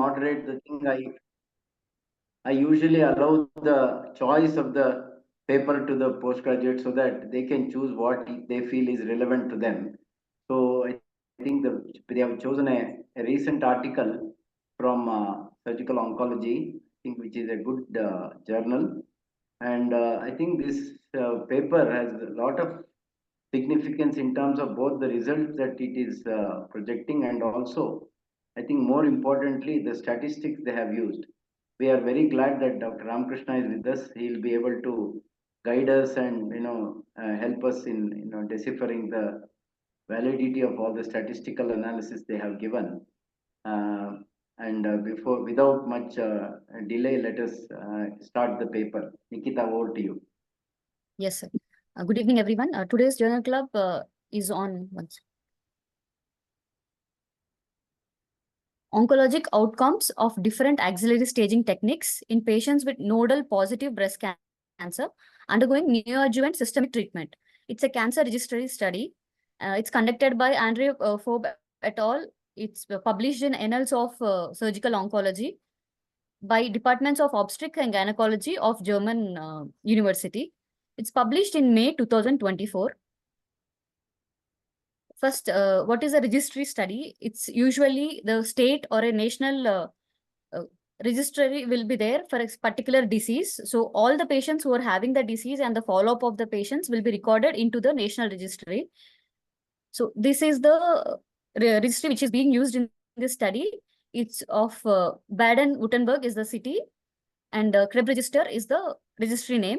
moderate the thing, I usually allow the choice of the paper to the postgraduate so that they can choose what they feel is relevant to them. So I think they have chosen a recent article from Surgical Oncology, I think, which is a good journal. And I think this paper has a lot of significance in terms of both the results that it is projecting, and also, I think more importantly, the statistics they have used. We are very glad that Dr. Ramakrishna is with us. He'll be able to guide us and help us in deciphering the validity of all the statistical analysis they have given. Uh, without much delay, let us start the paper. Nikita, over to you. Yes, sir. Good evening, everyone. Today's journal club is on oncologic outcomes of different axillary staging techniques in patients with nodal positive breast cancer undergoing neoadjuvant systemic treatment. It's a cancer registry study. It's conducted by Andre Fob et al. It's published in Annals of Surgical Oncology by Departments of Obstetrics and Gynecology of German University. It's published in May 2024. First, what is a registry study? It's usually the state or a national registry will be there for a particular disease. So all the patients who are having the disease and the follow-up of the patients will be recorded into the national registry. So this is the registry which is being used in this study. It's of Baden-Württemberg is the city, and Krebs register is the registry name.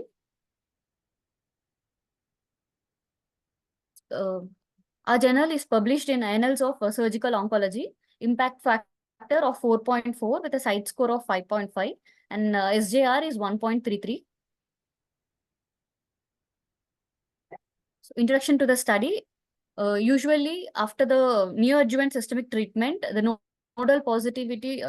Our journal is published in Annals of Surgical Oncology. Impact factor of 4.4 with a site score of 5.5, and SJR is 1.33. So, introduction to the study. Usually, after the neoadjuvant systemic treatment, the nodal positivity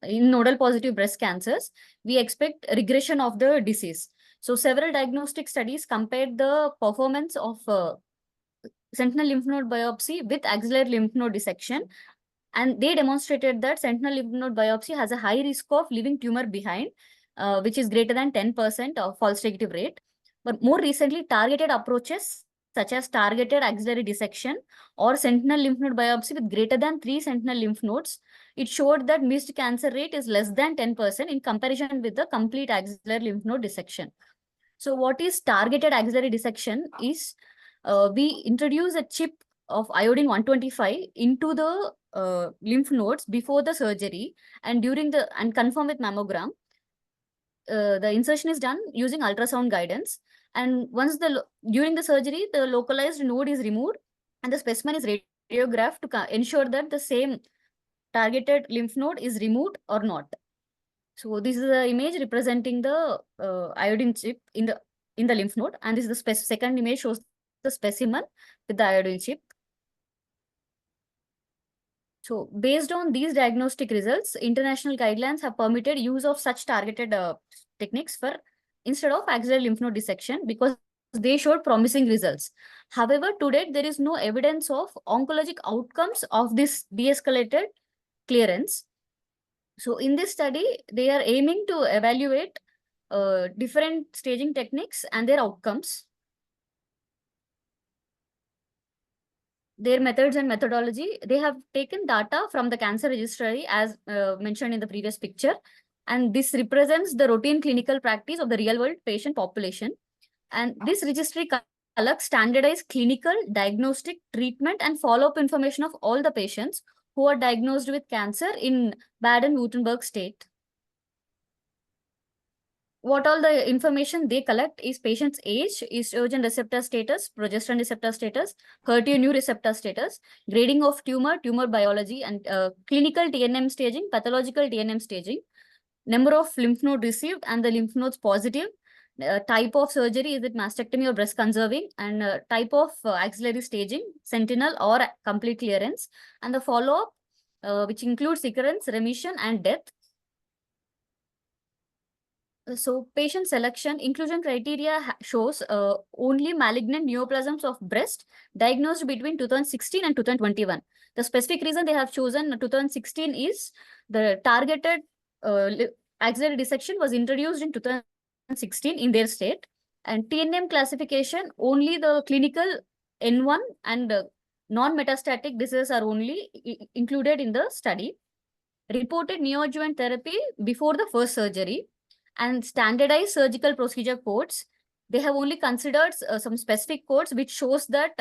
in nodal positive breast cancers, we expect regression of the disease. So, several diagnostic studies compared the performance of sentinel lymph node biopsy with axillary lymph node dissection, and they demonstrated that sentinel lymph node biopsy has a high risk of leaving tumor behind, which is greater than 10% of false negative rate. But more recently, targeted approaches such as targeted axillary dissection or sentinel lymph node biopsy with greater than 3 sentinel lymph nodes, it showed that missed cancer rate is less than 10% in comparison with the complete axillary lymph node dissection. So what is targeted axillary dissection is we introduce a chip of iodine 125 into the lymph nodes before the surgery, and confirm with mammogram. The insertion is done using ultrasound guidance, and during the surgery, the localized node is removed and the specimen is radiographed to ensure that the same targeted lymph node is removed or not. So this is the image representing the iodine chip in the lymph node, and this is the second image shows the specimen with the iodine chip. So based on these diagnostic results, international guidelines have permitted use of such targeted techniques instead of axillary lymph node dissection, because they showed promising results. However, to date, there is no evidence of oncologic outcomes of this de-escalated clearance. So in this study, they are aiming to evaluate different staging techniques and their outcomes, their methods and methodology. They have taken data from the cancer registry as mentioned in the previous picture, and this represents the routine clinical practice of the real-world patient population. And this registry collects standardized clinical, diagnostic, treatment, and follow-up information of all the patients who are diagnosed with cancer in Baden-Württemberg state. What all the information they collect is patient's age, estrogen receptor status, progesterone receptor status, HER2 receptor status, grading of tumor biology, and clinical TNM staging, pathological TNM staging, number of lymph node received and the lymph nodes positive, type of surgery, is it mastectomy or breast conserving, and type of axillary staging, sentinel or complete clearance, and the follow-up, which includes recurrence, remission, and death. So patient selection inclusion criteria shows only malignant neoplasms of breast diagnosed between 2016 and 2021. The specific reason they have chosen 2016 is the targeted axillary dissection was introduced in 2016 in their state, and TNM classification only the clinical N1 and non-metastatic diseases are only included in the study. Reported neoadjuvant therapy before the first surgery and standardized surgical procedure codes. They have only considered some specific codes which shows that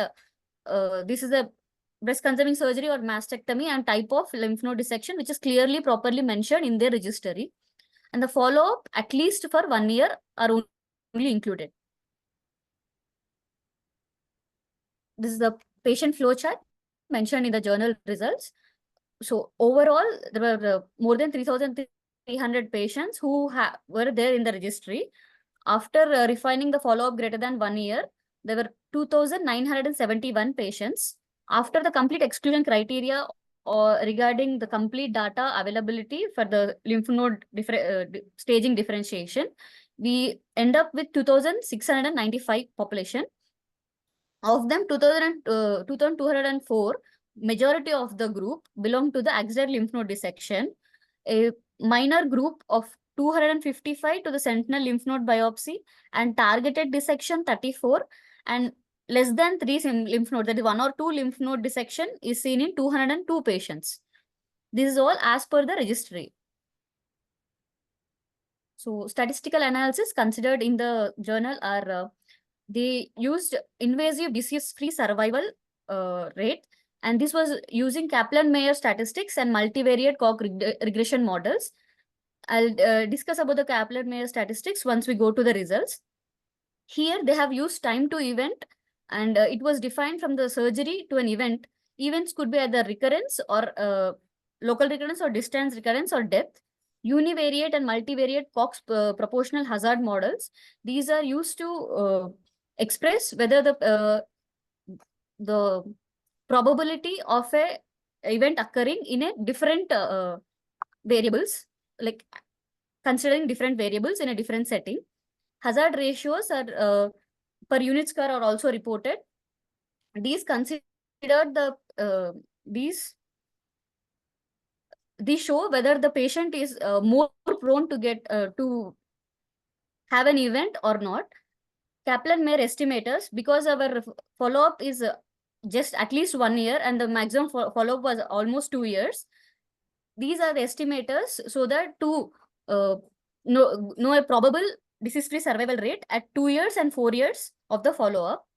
this is a breast conserving surgery or mastectomy and type of lymph node dissection, which is clearly properly mentioned in their registry. And the follow-up at least for 1 year are only included. This is the patient flow chart mentioned in the journal results. So overall, there were more than 3,300 patients who were there in the registry. After refining the follow-up greater than 1 year, there were 2,971 patients. After the complete exclusion criteria or regarding the complete data availability for the lymph node staging differentiation, we end up with 2,695 population. Of them, 2,204, majority of the group belong to the axillary lymph node dissection. A minor group of 255 to the sentinel lymph node biopsy and targeted dissection 34, and less than 3 lymph nodes, that is 1 or 2 lymph node dissection is seen in 202 patients. This is all as per the registry. So statistical analysis considered in the journal are they used invasive disease-free survival rate, and this was using Kaplan-Meier statistics and multivariate Koch regression models. I'll discuss about the Kaplan-Meier statistics once we go to the results. Here they have used time to event, and it was defined from the surgery to an event. Events could be either recurrence or local recurrence or distance recurrence or death. Univariate and multivariate Cox proportional hazard models. These are used to express whether the probability of a event occurring in a different variables, like considering different variables in a different setting. Hazard ratios are per unit score are also reported. These considered these show whether the patient is more prone to get to have an event or not. Kaplan-Meier estimators, because our follow-up is just at least 1 year and the maximum follow-up was almost 2 years. These are the estimators so that to know a probable disease-free survival rate at 2 years and 4 years of the follow-up.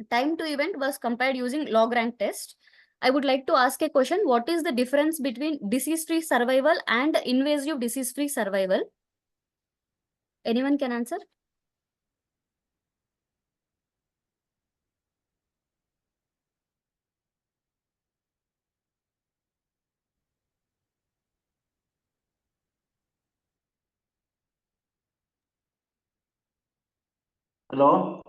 Time to event was compared using log rank test. I would like to ask a question. What is the difference between disease-free survival and invasive disease-free survival? Anyone can answer? Hello?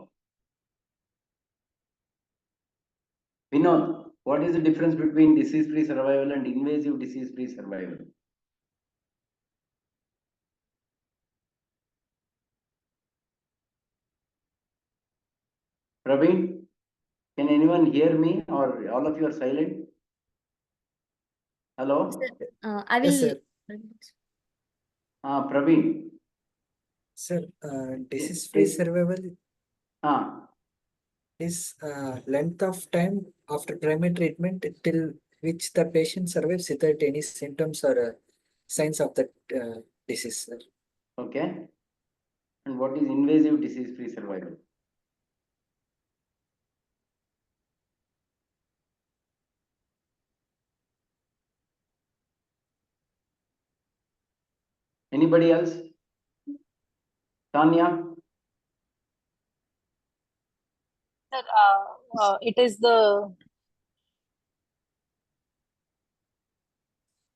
Vinod, what is the difference between disease-free survival and invasive disease-free survival? Praveen, can anyone hear me or all of you are silent? Hello? I will. Yes, sir. Praveen. Sir, disease-free survival Ah, is length of time after primary treatment till which the patient survives without any symptoms or signs of the disease, sir. okay. And what is invasive disease-free survival? Anybody else? Tanya? Sir, it is the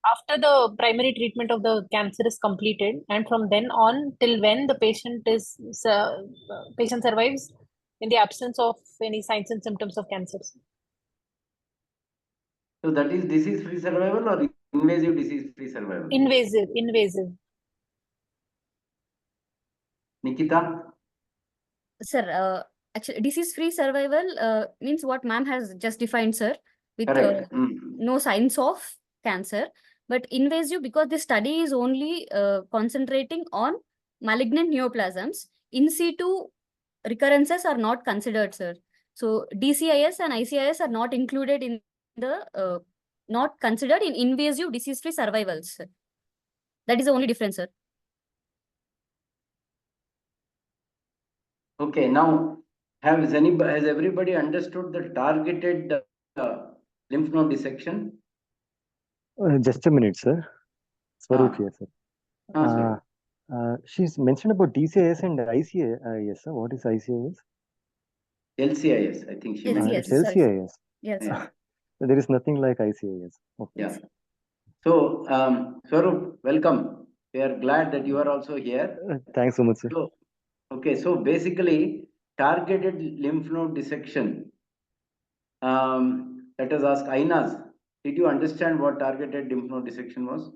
after the primary treatment of the cancer is completed, and from then on till when the patient survives in the absence of any signs and symptoms of cancer. So that is disease-free survival or invasive disease-free survival? Invasive. Nikita? Sir, actually, disease-free survival means what ma'am has just defined, sir, with Correct. no signs of cancer. But invasive, because the study is only concentrating on malignant neoplasms, in situ recurrences are not considered, sir. So DCIS and ICIS are not included in the, not considered in invasive disease-free survivals, sir. That is the only difference, sir. Okay, now has everybody understood the targeted lymph node dissection? Just a minute, sir. Swaroop Ah. here, sir. Sir. She's mentioned about DCIS and ICIS, sir. What is ICIS? LCIS, I think she LCIS, meant. It's sorry, sir. LCIS. Yes. Yeah. There is nothing like ICIS. Okay. Yeah. So, Swaroop, welcome. We are glad that you are also here. Thanks so much, sir. So, okay, so basically, targeted lymph node dissection. Let us ask Ainas, did you understand what targeted lymph node dissection was?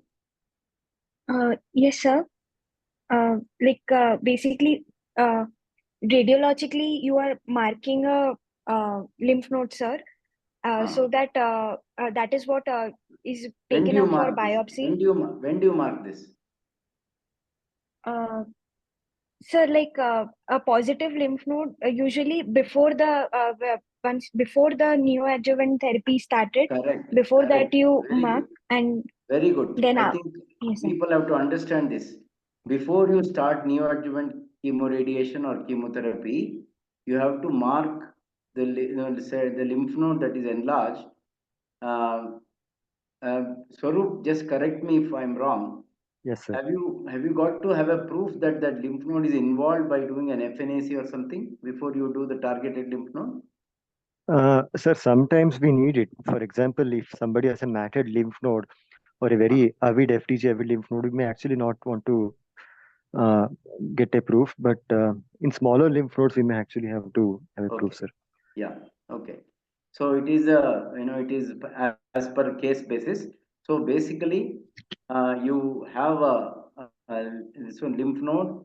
Yes, sir. Basically, radiologically, you are marking a lymph node, sir. So that that is what is When do taken you up for mark this? biopsy. When do you mark this? Sir, a positive lymph node usually before the before the neoadjuvant therapy started. Correct. Before Correct. that, you Very mark, good. and Very good. then I think yes, sir. people have to understand this. Before you start neoadjuvant chemoradiation or chemotherapy, you have to mark the the lymph node that is enlarged. Swaroop, just correct me if I'm wrong. Yes, sir. Have you got to have a proof that that lymph node is involved by doing an FNAC or something before you do the targeted lymph node? Sir, sometimes we need it. For example, if somebody has a matted lymph node or a very avid FDG avid lymph node, we may actually not want to get a proof, but in smaller lymph nodes, we may actually have to have a proof, Okay. sir. Yeah. Okay. So it is a it is as per case basis. So basically, you have this one lymph node,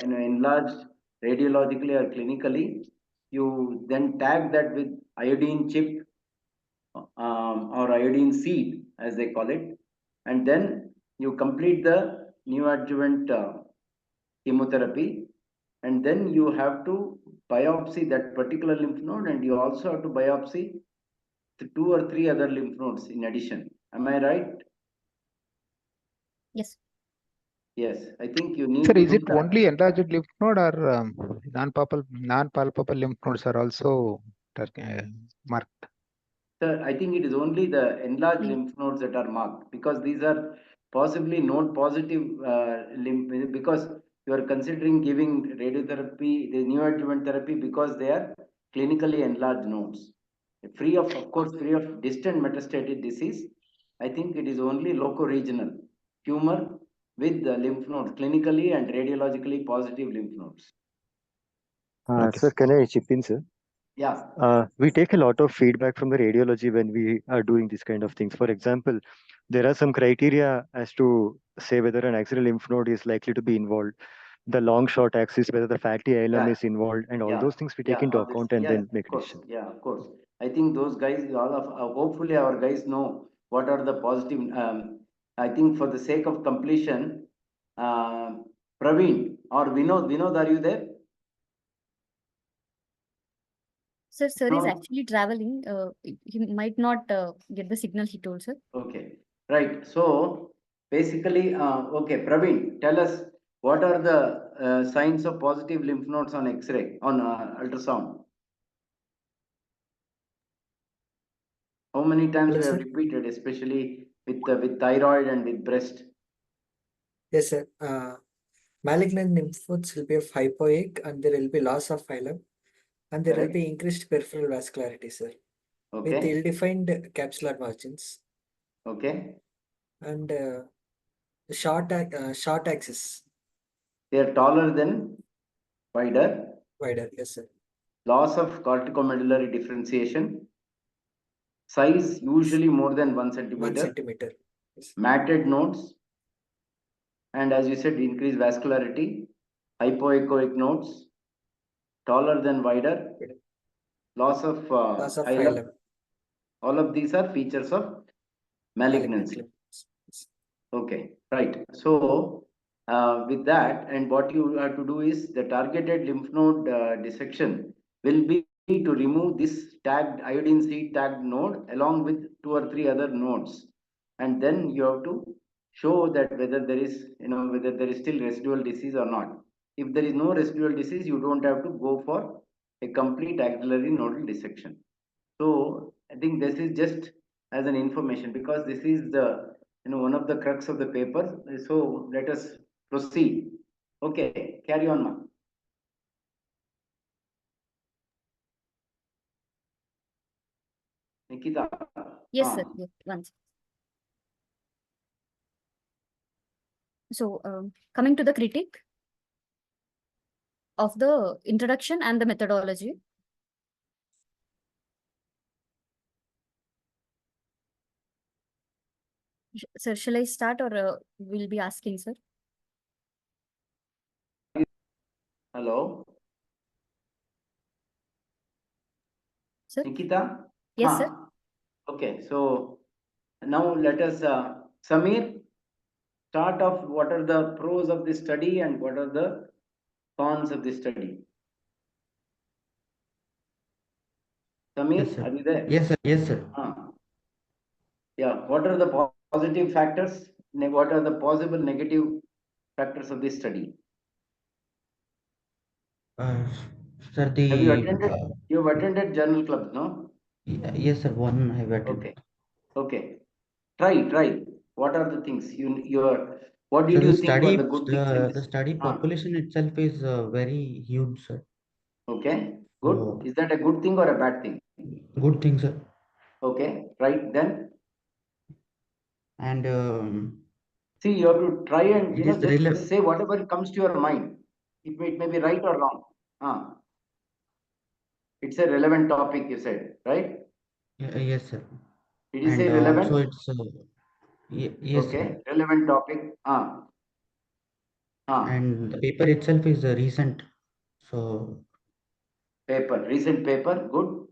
enlarged radiologically or clinically. You then tag that with iodine chip or iodine seed, as they call it, and then you complete the neoadjuvant chemotherapy, and then you have to biopsy that particular lymph node, and you also have to biopsy the 2 or 3 other lymph nodes in addition. Am I right? Yes. Yes, I think you need Sir, to is do it that. only enlarged lymph node or non-palpable lymph nodes are also marked? Sir, I think it is only the enlarged lymph nodes that are marked, because these are possibly node positive lymph, because you are considering giving radiotherapy, the neoadjuvant therapy, because they are clinically enlarged nodes. Free of course, free of distant metastatic disease. I think it is only loco-regional tumor with the lymph nodes, clinically and radiologically positive lymph nodes. Okay. Sir, can I chip in, sir? Yeah. We take a lot of feedback from the radiology when we are doing this kind of things. For example, there are some criteria as to say whether an axillary lymph node is likely to be involved, the long short axis, whether the fatty island Yeah. is involved, and all Yeah. those things we take Yeah, into all this. account and Yeah, then make of a course. decision. Yeah, of course. I think those guys, all of hopefully our guys know what are the positive. I think for the sake of completion, Praveen or Vinod, are you there? Sir is No. actually traveling. He might not get the signal, he told, sir. Okay, right. So basically, okay, Praveen, tell us what are the signs of positive lymph nodes on X-ray, on ultrasound? How many times Hello, we have sir. repeated, especially with thyroid and with breast? Yes, sir. Malignant lymph nodes will be of hypoic, and there will be loss of phylum, and there will Correct. be increased peripheral vascularity, sir, with Okay. ill-defined capsular margins Okay. and short axis They are taller than wider. wider. Yes, sir. Loss of corticomedullary differentiation. Size usually more than 1 1 centimeter. centimeter. Yes. Matted nodes. And as you said, increased vascularity. hypoechoic nodes, taller than wider, loss of Loss of hilum. hilum. All of these are features of malignancy. Okay, right. So with that, and what you have to do is the targeted lymph node dissection will be to remove this tagged iodine C tagged node along with 2 or 3 other nodes, and then you have to show that whether there is, whether there is still residual disease or not. If there is no residual disease, you don't have to go for a complete axillary nodal dissection. So I think this is just as an information, because this is the one of the crux of the paper. So let us proceed. Okay, carry on, ma. Nikita. Yes, sir. Yes, once. So, coming to the critique of the introduction and the methodology. Sir, shall I start, or we'll be asking, sir? Hello, Sir? Nikita. Yes, sir. Okay, so now let us, Samir, start off. What are the pros of this study and what are the cons of this study? Samir, Yes, sir. are you there? Yes, sir. Yes, sir. Yeah, what are the positive factors? What are the possible negative factors of this study? Uh, Sir, Have you attended? You have attended journal clubs, no? yes, sir. One I have attended. Okay. Try. What are the things what So did you think were the good things in the this? study population itself is very huge, sir. Okay, good. So Is that a good thing or a bad thing? good thing, sir. Okay, right then. And See, you have to try and it is just say whatever comes to your mind. It may be right or wrong. It's a relevant topic, you said, right? yes, sir. Did you And say relevant? also it's yes, Okay, sir. relevant topic. And the paper itself is recent. So Recent paper, good.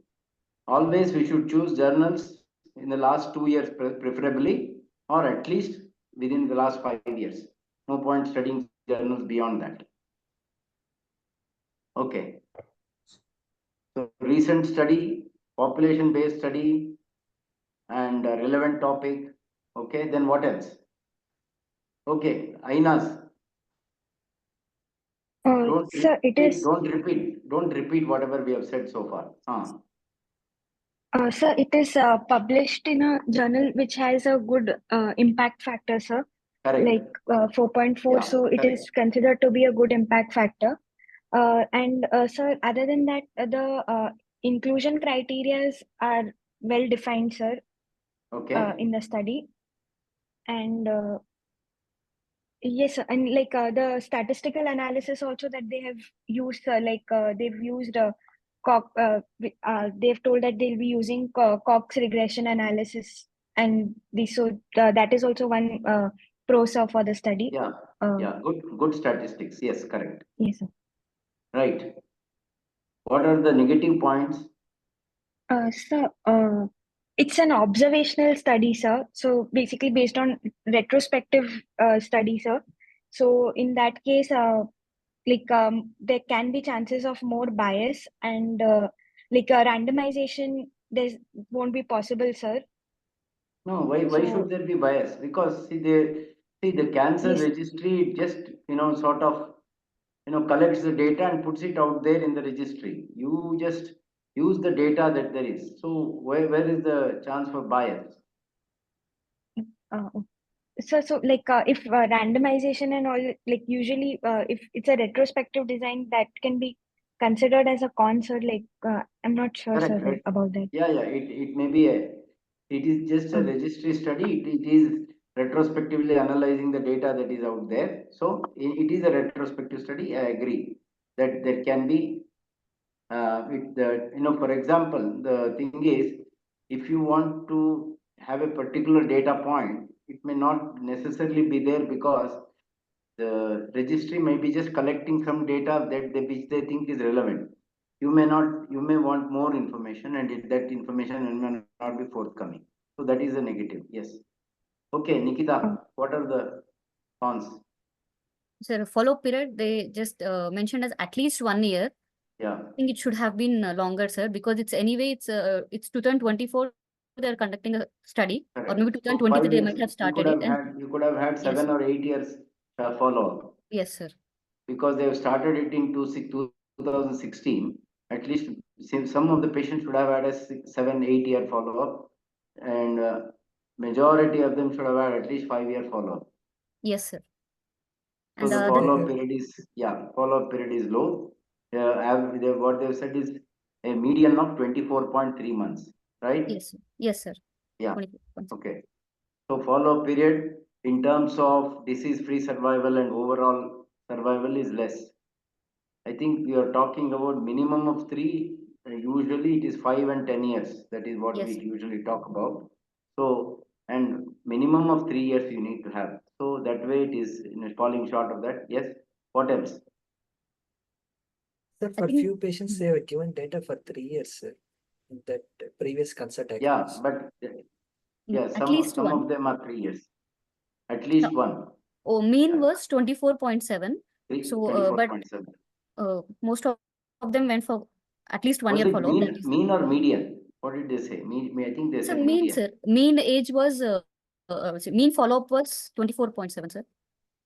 Always we should choose journals in the last 2 years preferably, or at least within the last 5 years. No point studying journals beyond that. Okay. So recent study, population based study, and relevant topic. Okay, then what else? Okay, Ainas, Sir, it is. don't repeat whatever we have said so far. Sir, it is published in a journal which has a good impact factor, sir. Correct. Like 4.4, Yeah, so it correct. is considered to be a good impact factor. And sir, other than that, the inclusion criteria are well defined, sir, Okay. in the study. And yes, sir, and like the statistical analysis also that they have used, they've used they've told that they'll be using Cox regression analysis, and that is also one pro, sir, for the study. Yeah, good statistics. Yes, correct. Yes, sir. Right. What are the negative points? Sir, it's an observational study, sir. So basically based on retrospective study, sir. So in that case, there can be chances of more bias, and like a randomization there won't be possible, sir. No, why should there be bias? Because see the cancer Yes. registry just sort of collects the data and puts it out there in the registry. You just use the data that there is. So where is the chance for bias? Uh, so if randomization and all, like usually if it's a retrospective design, that can be considered as a con, sir. I'm not sure, Correct, sir, right? about that. Yeah, it may be it is just a registry study. It is retrospectively analyzing the data that is out there. So it is a retrospective study. I agree that there can be for example, the thing is, if you want to have a particular data point, it may not necessarily be there because the registry may be just collecting some data which they think is relevant. You may want more information, and that information may not be forthcoming. So that is a negative. Yes. Okay, Nikita, what are the cons? Sir, follow-up period, they just mentioned as at least 1 year. Yeah. I think it should have been longer, sir, because it's 2024 they're conducting a study, or Correct. maybe So 2023 5 they years, might have started you could have had 7 yes, or 8 years follow-up, yes, sir. because they have started it in 2016. At least some of the patients should have had a 7, 8 year follow-up, and majority of them should have had at least 5 year follow-up. Yes, sir. So And the the other, follow-up period is low. What they've said is a median of 24.3 months, right? yes, sir. Yes, sir. Yeah. 24. Okay. So follow-up period in terms of disease-free survival and overall survival is less. I think we are talking about minimum of 3. Usually it is 5 and 10 years. That is what Yes, we sir. usually talk about. So, and minimum of 3 years you need to have. So that way it is falling short of that. Yes. What else? Sir, I for think few patients, they have given data for 3 years, sir, in that previous consult I Yeah, used. but yeah, at least some one. of them are 3 years. At least one. Oh, mean was 24.7. So, but 24.7. most of them went for at least 1 Was year it follow-up. That is, mean or median? What did they say? I think they so said mean, median. sir. Mean age was mean follow-up was 24.7, sir.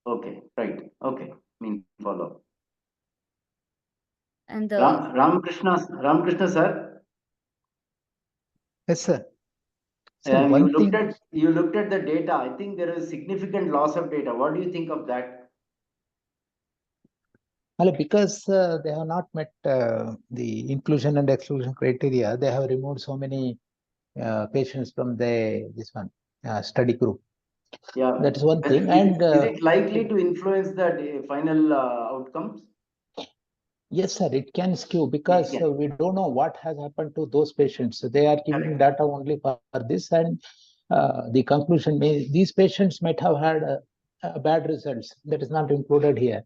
Okay, right. Okay, mean follow. And Ramakrishna sir, Yes, sir. So you one looked thing, at the data. I think there is significant loss of data. What do you think of that? well, because they have not met the inclusion and exclusion criteria, they have removed so many patients from this study group. Yeah, That is one thing. is And it likely to influence the final outcomes? yes, sir, it can skew because can. we don't know what has happened to those patients. So they are giving Correct. data only for this, and the conclusion may these patients might have had bad results. That is not included here.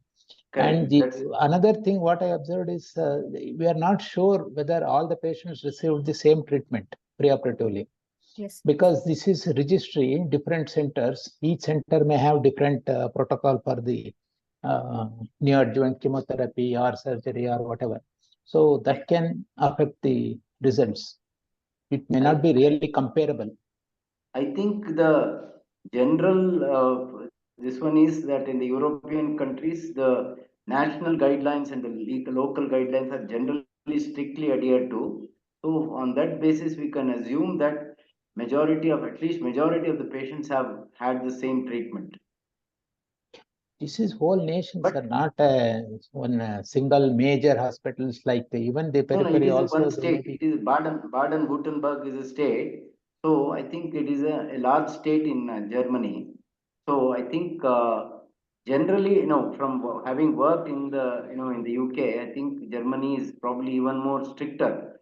Correct. And another thing, what I observed is we are not sure whether all the patients received the same treatment preoperatively. yes, Because this is registry, different centers, each center may have different protocol for the neoadjuvant chemotherapy or surgery or whatever. So that can affect the results. It may not be really comparable. I think the general this one is that in the European countries, the national guidelines and the local guidelines are generally strictly adhered to. So on that basis, we can assume that at least majority of the patients have had the same treatment. This is whole nations But are not one single major hospitals like even the no, it periphery is also. one They may state. be. It is Baden-Württemberg is a state. So I think it is a large state in Germany. So I think generally, from having worked in the UK, I think Germany is probably even more stricter.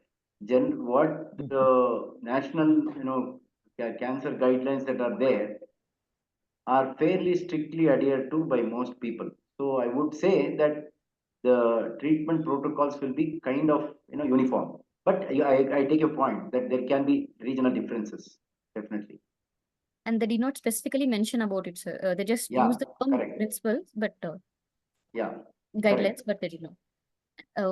What the national, cancer guidelines that are there are fairly strictly adhered to by most people. So I would say that the treatment protocols will be kind of uniform. But I take your point that there can be regional differences, definitely. and they did not specifically mention about it, sir. They just Yeah, used the term correct. principles, but Yeah, guidelines, correct. but they did not.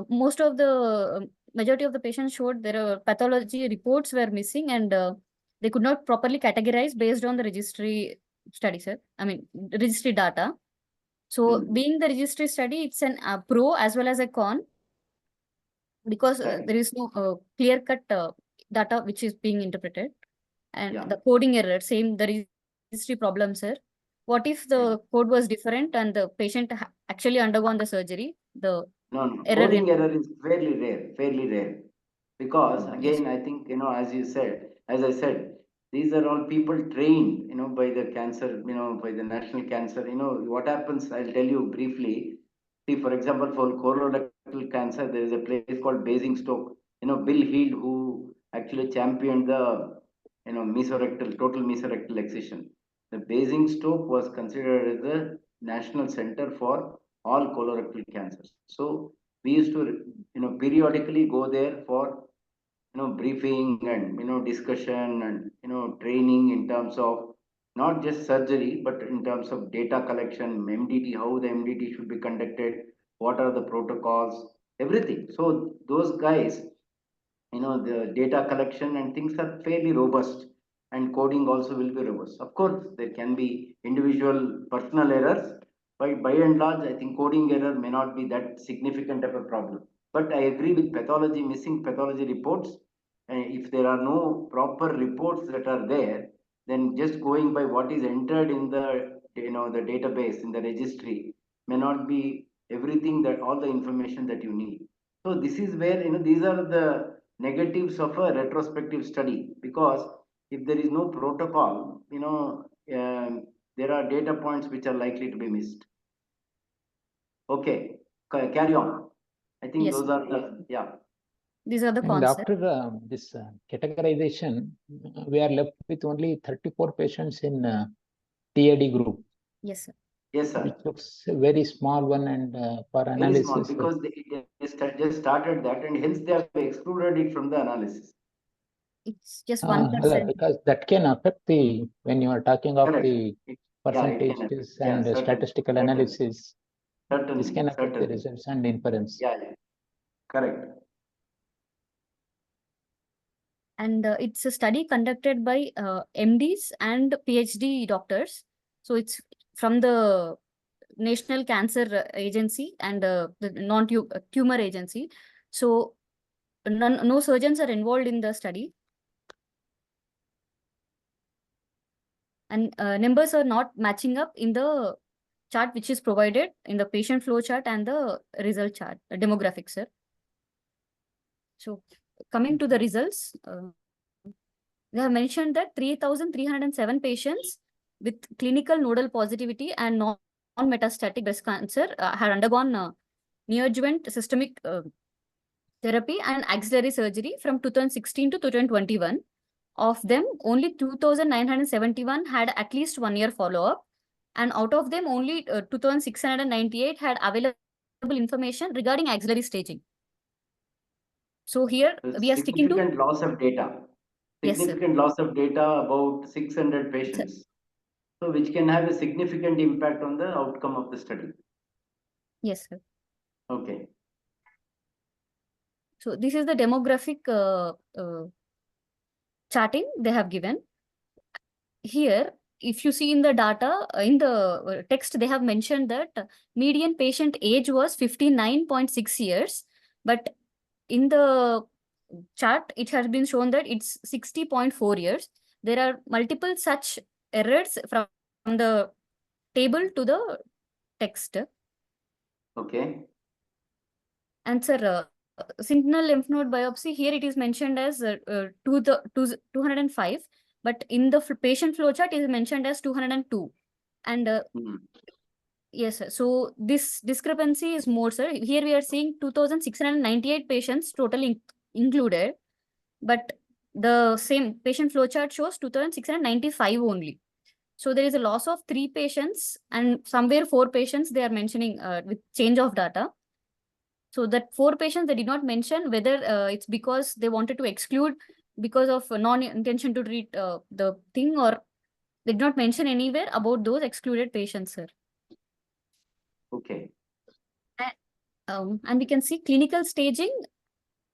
Most of the majority of the patients showed their pathology reports were missing, and they could not properly categorize based on the registry study, sir. I mean, registry data. So, being the registry study, it's an pro as well as a con, because Correct. there is no clear-cut data which is being interpreted, and Yeah. the coding error, same the registry problem, sir. What if the code was different and the patient actually undergone the surgery? The No, error coding in error is fairly rare. Because yes, again, I think, as I said, these are all people trained, by the cancer, by the national cancer. What happens, I'll tell you briefly. See, for example, for colorectal cancer, there is a place called Basingstoke. Bill Heald, who actually championed the, total mesorectal excision. The Basingstoke was considered as the National Center for all colorectal cancers. So we used to, periodically go there for, briefing and, discussion and, training in terms of not just surgery, but in terms of data collection, MDT, how the MDT should be conducted, what are the protocols, everything. So those guys, the data collection and things are fairly robust, and coding also will be robust. Of course, there can be individual personal errors, but by and large, I think coding error may not be that significant of a problem. But I agree with pathology, missing pathology reports. If there are no proper reports that are there, then just going by what is entered in the, the database in the registry may not be everything, that all the information that you need. So this is where, these are the negatives of a retrospective study, because if there is no protocol, there are data points which are likely to be missed. Okay, carry on. I think Yes, those are the, yeah. these are the And concepts. after this categorization, we are left with only 34 patients in TAD group, Yes, sir. Yes, sir. which looks a very small one, and for Very analysis. small, because they just started that, and hence they have excluded it from the analysis. It's just 1%. Because that can affect the, when you are talking of Correct. the It can percentages affect. and Yeah, statistical certainly. analysis, this Certainly, can affect the certainly. results and inference. Yeah, correct. And it's a study conducted by MDs and PhD doctors. So it's from the National Cancer Agency and the non-tumor agency. So no surgeons are involved in the study. And numbers are not matching up in the chart which is provided in the patient flow chart and the result chart, demographics, sir. So coming to the results, they have mentioned that 3,307 patients with clinical nodal positivity and non-metastatic breast cancer had undergone neoadjuvant systemic therapy and axillary surgery from 2016 to 2021. Of them, only 2,971 had at least 1 year follow-up, and out of them, only 2,698 had available information regarding axillary staging. So here we are sticking to significant loss of data. Yes, sir. Significant loss of data about 600 patients. So which can have a significant impact on the outcome of the study. Yes, sir. Okay. So this is the demographic charting they have given. Here, if you see in the data, in the text, they have mentioned that median patient age was 59.6 years, but in the chart, it has been shown that it's 60.4 years. There are multiple such errors from the table to the text. Okay. And sir, sentinel lymph node biopsy, here it is mentioned as 205, but in the patient flow chart is mentioned as 202. And yes, sir. So this discrepancy is more, sir. Here we are seeing 2,698 patients totally included, but the same patient flow chart shows 2,695 only. So there is a loss of 3 patients, and somewhere 4 patients they are mentioning with change of data. So that 4 patients, they did not mention whether it's because they wanted to exclude because of non-intention to treat the thing, or they did not mention anywhere about those excluded patients, sir. Okay. And we can see clinical staging,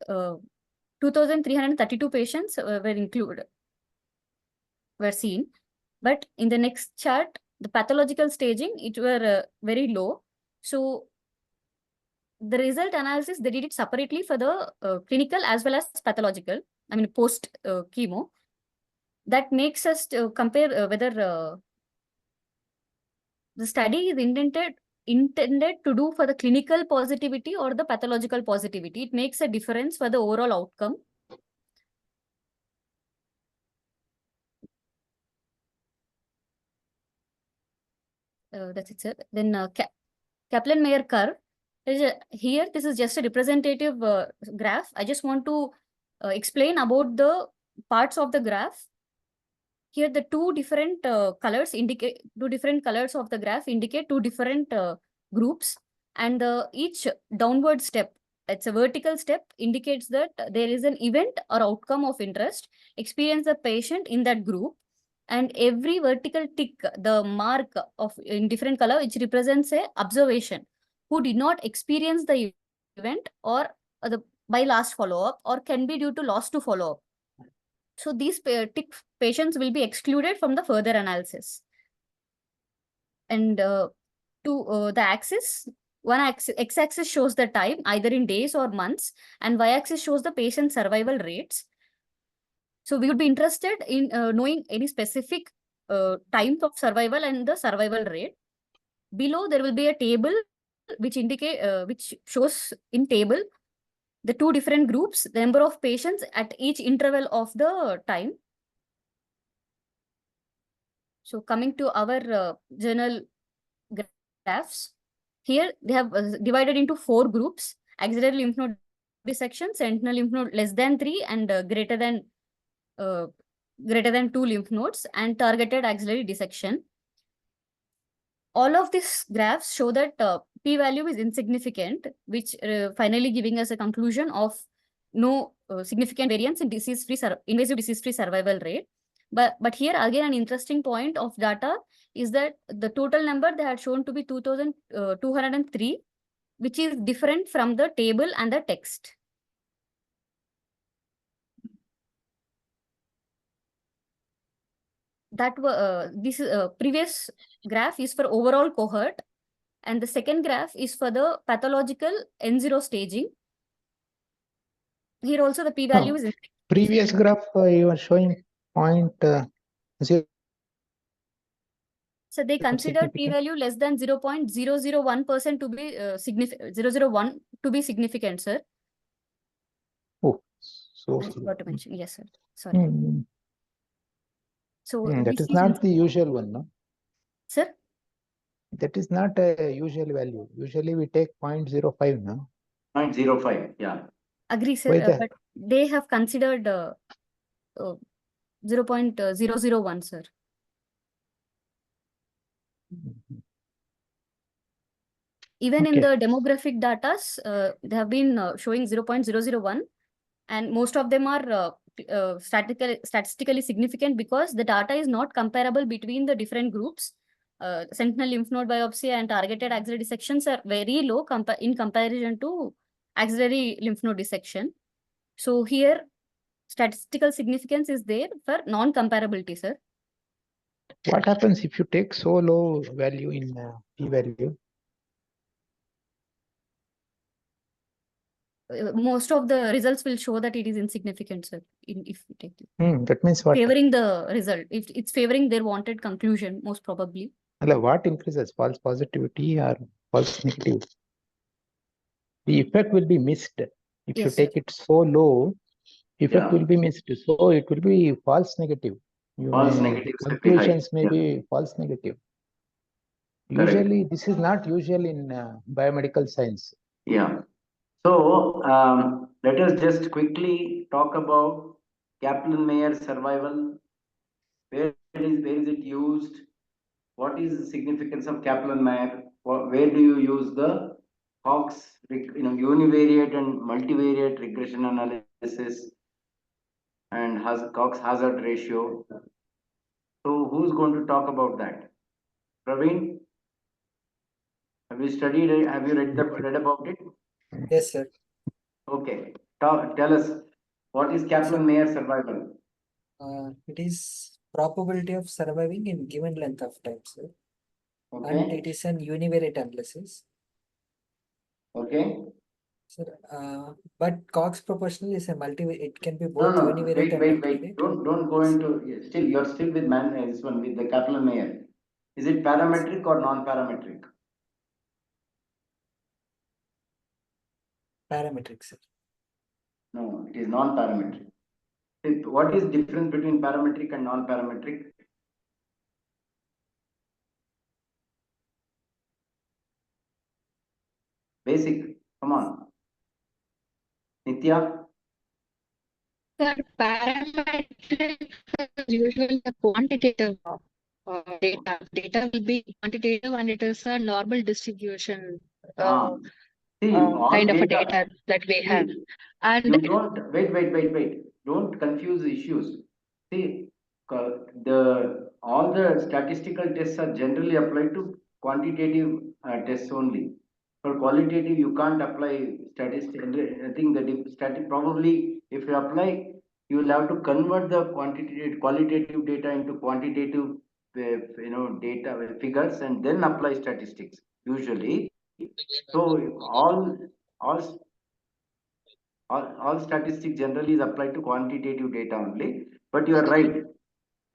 2,332 patients were seen. But in the next chart, the pathological staging, it were very low. So the result analysis, they did it separately for the clinical as well as pathological, I mean, post chemo. That makes us to compare whether the study is intended to do for the clinical positivity or the pathological positivity. It makes a difference for the overall outcome. That's it, sir. Then Kaplan-Meier curve. Here, this is just a representative graph. I just want to explain about the parts of the graph. here the two different colors of the graph indicate two different groups, and each downward step, it's a vertical step, indicates that there is an event or outcome of interest experienced the patient in that group, and every vertical tick, the mark of in different color, which represents a observation who did not experience the event or by last follow-up, or can be due to loss to follow-up. So these tick patients will be excluded from the further analysis. And to the axis, x-axis shows the time either in days or months, and y-axis shows the patient survival rates. So we would be interested in knowing any specific times of survival and the survival rate. Below there will be a table which shows in table the two different groups, the number of patients at each interval of the time. So coming to our journal graphs, here they have divided into 4 groups: axillary lymph node dissection, sentinel lymph node less than 3 and greater than 2 lymph nodes, and targeted axillary dissection. All of these graphs show that p-value is insignificant, which finally giving us a conclusion of no significant variance in invasive disease-free survival rate. But here again, an interesting point of data is that the total number they had shown to be 2,203, which is different from the table and the text. This previous graph is for overall cohort, and the second graph is for the pathological N0 staging. Here also the p-value is previous graph you are showing point 0. So they considered p-value less than 0.001% to be significant, 001 to be significant, sir. Oh, so I forgot to mention. Yes, sir. Sorry. So that is not the usual one, no? Sir? That is not a usual value. Usually we take 0.05, no? 0.05, yeah. Agree, sir. But they have considered 0.001, sir. Even in the demographic data, they have been showing 0.001, and most of them are statistically significant because the data is not comparable between the different groups. Sentinel lymph node biopsy and targeted axillary dissections are very low in comparison to axillary lymph node dissection. So here, statistical significance is there for non-comparability, sir. What happens if you take so low value in p-value? Most of the results will show that it is insignificant, sir. If we take it. That means what? Favoring the result. If it's favoring their wanted conclusion, most probably. What increases? False positivity or false negative? The effect will be missed. If you take it so low, effect will be missed. So it will be false negative. Conclusions may be false negative. Usually, this is not usual in biomedical science. Yeah. So let us just quickly talk about Kaplan-Meier survival. Where is it used? What is the significance of Kaplan-Meier? Where do you use the Cox, univariate and multivariate regression analysis and Cox hazard ratio? So who's going to talk about that? Praveen? Have you studied it? Have you read about it? Yes, sir. Okay. Tell us, what is Kaplan-Meier survival? It is probability of surviving in given length of time, sir. Okay. And it is an univariate analysis. Okay. Sir, but Cox proportional is a multivariate. It can be both univariate and multivariate. Wait. Don't go into you're still with this one with the Kaplan-Meier. Is it parametric or non-parametric? Parametric, sir. No, it is non-parametric. What is difference between parametric and non-parametric? Basic. Come on. Nitya? For parametric, usually the quantitative data. Data will be quantitative and it is a normal distribution Ah, see, all kind of a data. data that we have. See, And you don't wait. Don't confuse the issues. See, all the statistical tests are generally applied to quantitative tests only. For qualitative, you can't apply statistic. I think that static probably if you apply, you will have to convert the qualitative data into quantitative, data figures and then apply statistics usually. So all all statistics generally is applied to quantitative data only. But you are right.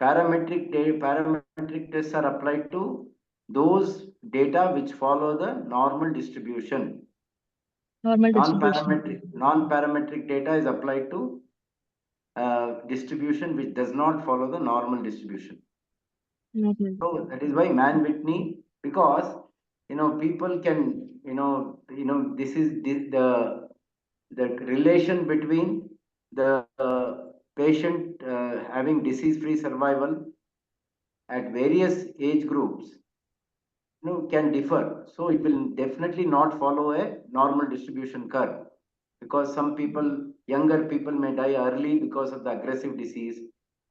Parametric tests are applied to those data which follow the normal distribution. normal distribution. Non-parametric data is applied to distribution which does not follow the normal distribution. So that is why Man-Whitney, because people can this is the relation between the patient having disease-free survival at various age groups can differ. So it will definitely not follow a normal distribution curve, because some people, younger people may die early because of the aggressive disease,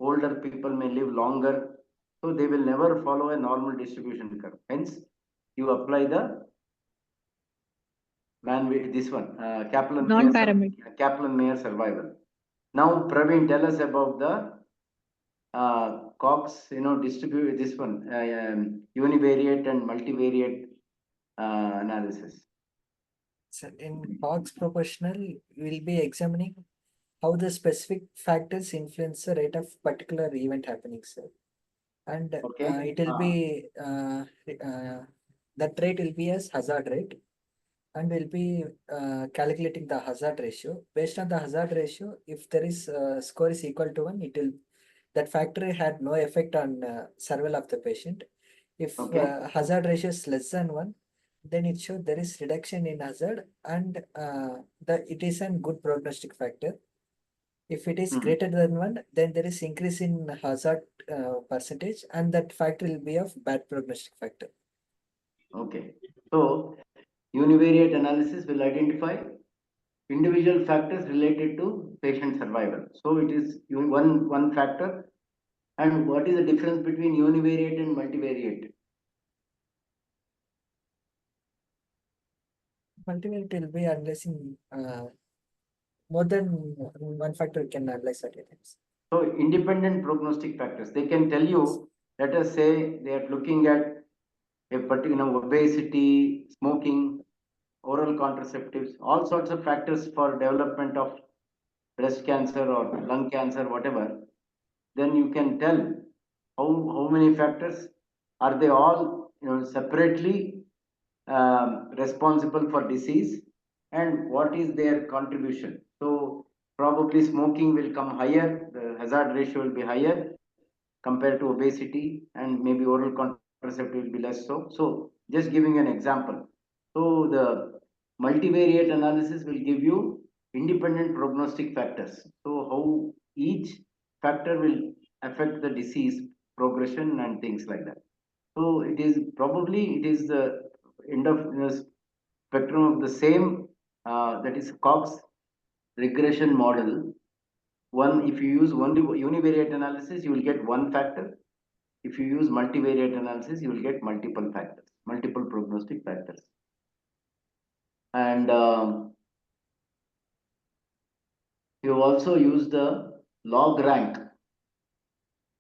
older people may live longer, so they will never follow a normal distribution curve. Hence, you apply the this one, Non-parametric. Kaplan-Meier survival. Now, Praveen, tell us about the Cox, distribute this one, univariate and multivariate analysis. So in Cox proportional, we will be examining how the specific factors influence the rate of particular event happening, sir. And Okay. it will be that rate will be as hazard rate, and we'll be calculating the hazard ratio. Based on the hazard ratio, if there is score is equal to 1, it will that factor had no effect on survival of the patient. If hazard ratio is less than 1, then it shows there is reduction in hazard and it is a good prognostic factor. If it is greater than 1, then there is increase in hazard percentage, and that factor will be of bad prognostic factor. Okay. So univariate analysis will identify individual factors related to patient survival. So it is one factor. And what is the difference between univariate and multivariate? Multivariate will be analyzing more than one factor can analyze at a time. So independent prognostic factors, they can tell you, let us say they are looking at a particular obesity, smoking, oral contraceptives, all sorts of factors for development of breast cancer or lung cancer, whatever. Then you can tell how many factors are they all separately responsible for disease and what is their contribution. So probably smoking will come higher, the hazard ratio will be higher compared to obesity, and maybe oral contraceptive will be less so. So just giving an example. So the multivariate analysis will give you independent prognostic factors. So how each factor will affect the disease progression and things like that. So it is the end of spectrum of the same, that is Cox regression model. If you use only univariate analysis, you will get one factor. If you use multivariate analysis, you will get multiple factors, multiple prognostic factors. And you also use the log rank.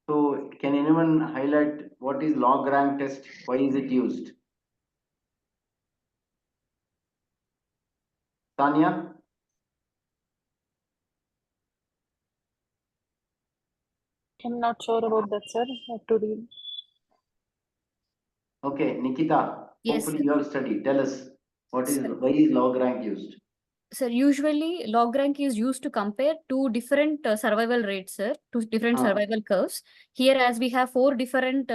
So can anyone highlight what is log rank test? Why is it used? Tanya? I'm not sure about that, sir. I have to read. Okay, Nikita, Yes, hopefully sir. you have studied. Tell us why is log rank used? Sir, usually log rank is used to compare two different survival rates, sir, two different survival curves. Here, as we have 4 different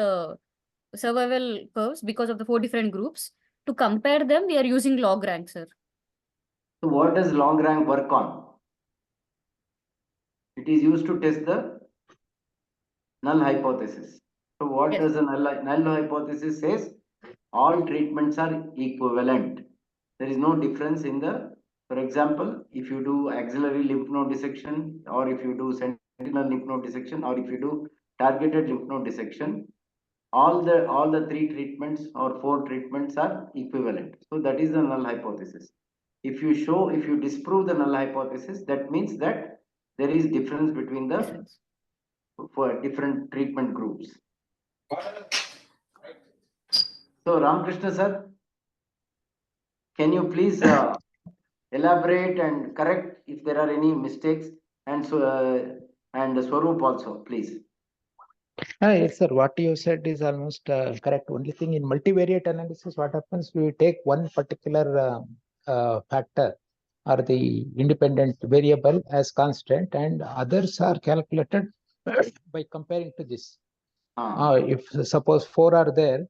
survival curves because of the 4 different groups, to compare them, we are using log rank, sir. So what does log rank work on? It is used to test the null hypothesis. So what Yes. does the null hypothesis says? All treatments are equivalent. There is no difference in the, for example, if you do axillary lymph node dissection, or if you do sentinel lymph node dissection, or if you do targeted lymph node dissection, all the 3 treatments or 4 treatments are equivalent. So that is the null hypothesis. If you disprove the null hypothesis, that means that there is difference between the Difference. for different treatment groups. So Ramakrishna sir, can you please elaborate and correct if there are any mistakes, and so and Swaroop also, please. Yes, sir. What you said is almost correct. Only thing in multivariate analysis, what happens? We take one particular factor or the independent variable as constant, and others are calculated by comparing to this. If suppose 4 are there,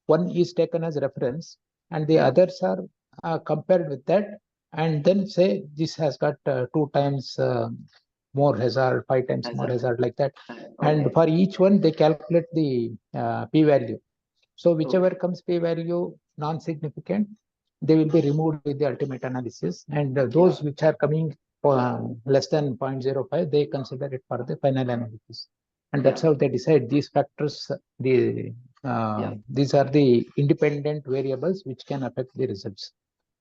one is taken as reference, and the others are compared with that, and then say this has got 2 times more hazard, 5 times more hazard, like that. And for each one, they calculate the p-value. So whichever comes p-value non-significant, they will be removed with the ultimate analysis. And those which are coming less than 0.05, they consider it for the final analysis. And that's how they decide these factors. These are the independent variables which can affect the results.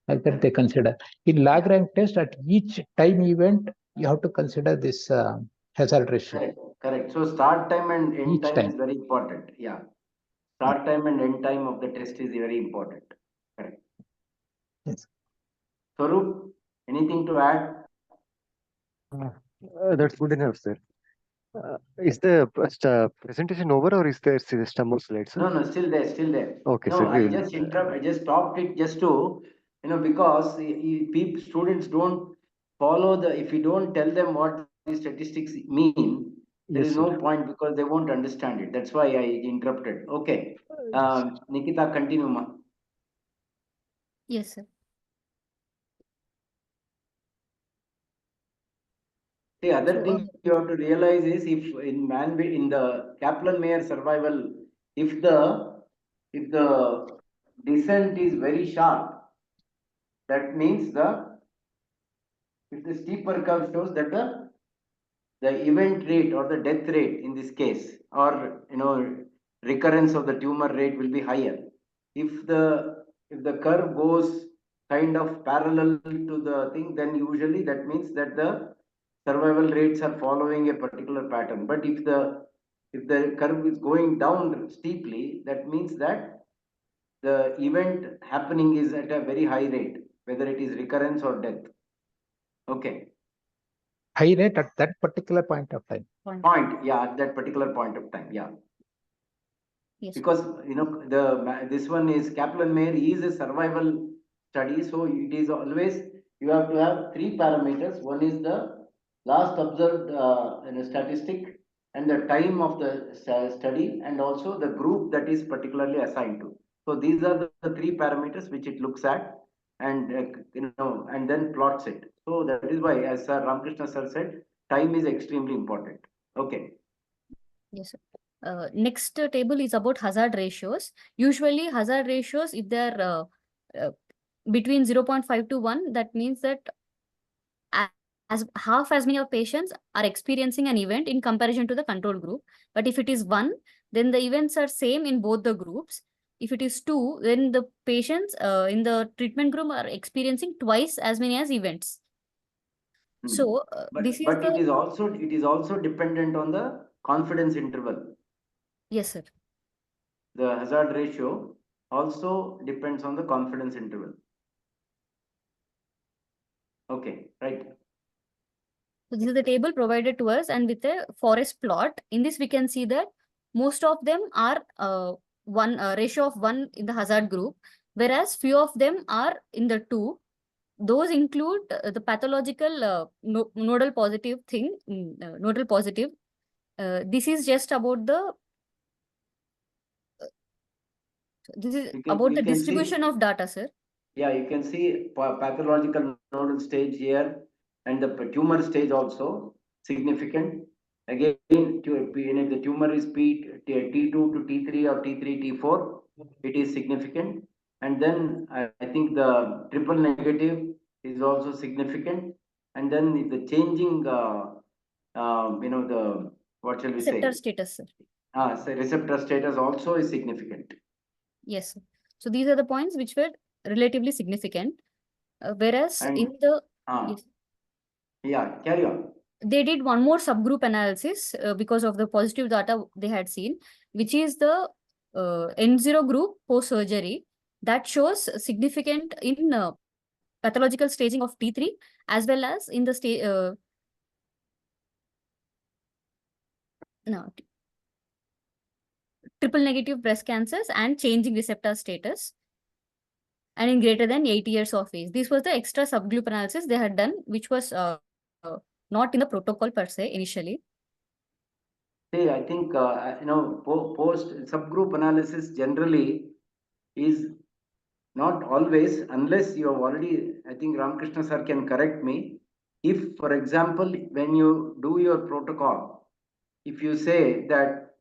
Like that they consider. In log rank test, at each time event, you have to consider this hazard ratio. Correct. So start time and end Each time time. is very important. Yeah. Start time and end time of the test is very important. Correct. Yes. Swaroop, anything to add? That's good enough, sir. Is the presentation over, or is there still some more slides, sir? No, still there, still there. Okay, No, sir. I just stopped it just to, because people, students don't follow if you don't tell them what the statistics mean, there Yes, is no sir. point, because they won't understand it. That's why I interrupted. Okay. Yes. Nikita, continue, ma. Yes, sir. The other So, thing you have to realize is, if in the Kaplan-Meier survival, if the descent is very sharp, that means if the steeper curve shows that the event rate or the death rate in this case, or recurrence of the tumor rate will be higher. If the curve goes kind of parallel to the thing, then usually that means that the survival rates are following a particular pattern. But if the curve is going down steeply, that means that the event happening is at a very high rate, whether it is recurrence or death. Okay. High rate at that particular point of time. At that particular point of time, yeah. yes. Because this one is Kaplan-Meier is a survival study, so it is always you have to have 3 parameters. One is the last observed statistic, and the time of the study, and also the group that is particularly assigned to. So these are the 3 parameters which it looks at, and and then plots it. So that is why, as Sir Ramakrishna sir said, time is extremely important. Okay. Yes, sir. Next table is about hazard ratios. Usually hazard ratios, if they're between 0.5 to 1, that means that as half as many of patients are experiencing an event in comparison to the control group. But if it is 1, then the events are same in both the groups. If it is 2, then the patients in the treatment group are experiencing twice as many as events. So But this is it is also dependent on the confidence interval. Yes, sir. The hazard ratio also depends on the confidence interval. Okay, right. So this is the table provided to us, and with a forest plot. In this, we can see that most of them are one ratio of 1 in the hazard group, whereas few of them are in the 2. Those include the pathological nodal positive thing, nodal positive. This is just about the distribution of data, sir. Yeah, you can see pathological nodal stage here, and the tumor stage also. significant. Again, if the tumor is T2 to T3 or T3, T4, it is significant. And then I think the triple negative is also significant. And then the changing, the, what shall we say? Receptor status, sir. So receptor status also is significant. Yes, sir. So these are the points which were relatively significant. Whereas And, in the yes, yeah, carry on. they did one more subgroup analysis because of the positive data they had seen, which is the N0 group post-surgery that shows significant in pathological staging of T3 as well as in the triple negative breast cancers and changing receptor status and in greater than 8 years of age. This was the extra subgroup analysis they had done, which was not in the protocol per se initially. See, I think, post subgroup analysis generally is not always, unless you have already, I think Ramakrishna sir can correct me. If, for example, when you do your protocol, if you say that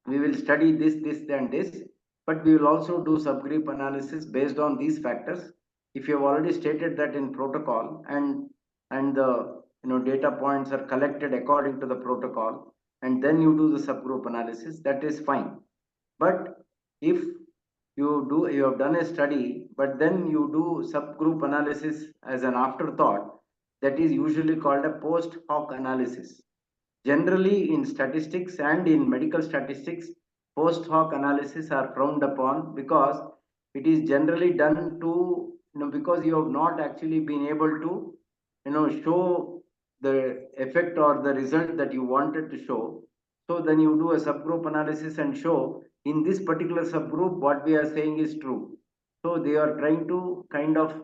we will study this, and this, but we will also do subgroup analysis based on these factors. If you have already stated that in protocol and the data points are collected according to the protocol, and then you do the subgroup analysis, that is fine. But if you have done a study, but then you do subgroup analysis as an afterthought, that is usually called a post hoc analysis. Generally, in statistics and in medical statistics, post hoc analysis are frowned upon because it is generally done to, because you have not actually been able to, show the effect or the result that you wanted to show. So then you do a subgroup analysis and show in this particular subgroup what we are saying is true. So they are trying to kind of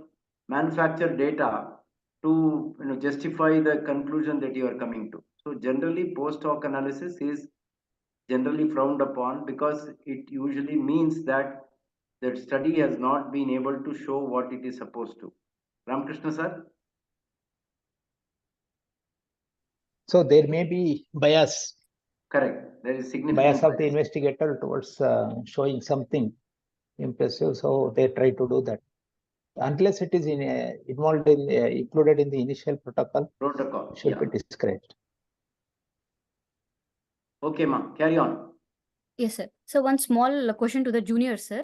manufacture data to justify the conclusion that you are coming to. So generally post hoc analysis is generally frowned upon because it usually means that that study has not been able to show what it is supposed to. Ramakrishna sir? So there may be bias. Correct. There is significant bias of the investigator towards showing something impressive. So they try to do that. Unless it is included in the initial protocol, should be discouraged. Okay, ma. Carry on. Yes, sir. So one small question to the junior, sir.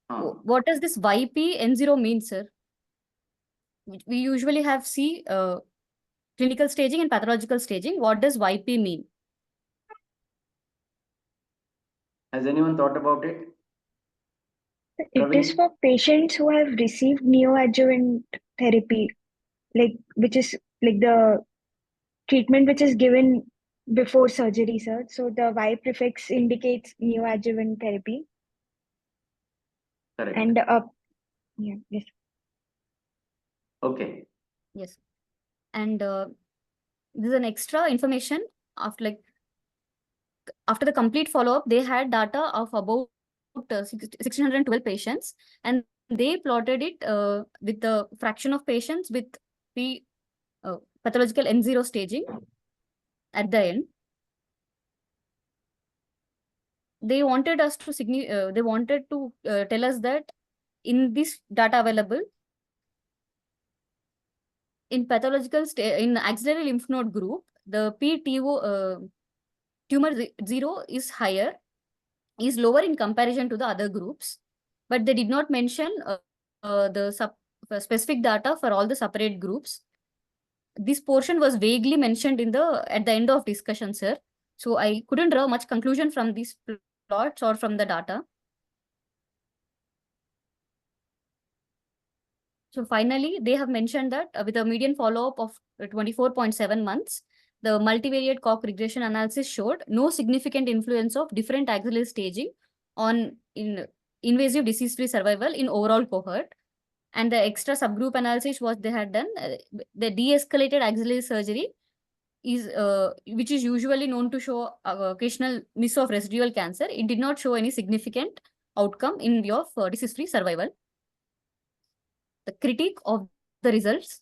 What does this YP N0 mean, sir? We usually have clinical staging and pathological staging. What does YP mean? Has anyone thought about it? It is for patients who have received neoadjuvant therapy, which is like the treatment which is given before surgery, sir. So the Y prefix indicates neoadjuvant therapy. Correct. And yeah, yes. Okay. Yes. And this is an extra information after the complete follow-up, they had data of about 1612 patients, and they plotted it with the fraction of patients with pathological N0 staging at the end. They wanted us to tell us that in this data available in in axillary lymph node group, the PTO tumor 0 is lower in comparison to the other groups, but they did not mention the specific data for all the separate groups. This portion was vaguely mentioned at the end of discussion, sir. So I couldn't draw much conclusion from these plots or from the data. So finally, they have mentioned that with a median follow-up of 24.7 months, the multivariate Cox regression analysis showed no significant influence of different axillary staging on invasive disease-free survival in overall cohort. And the extra subgroup analysis what they had done, the de-escalated axillary surgery is which is usually known to show occasional miss of residual cancer. It did not show any significant outcome in view of disease-free survival. The critique of the results.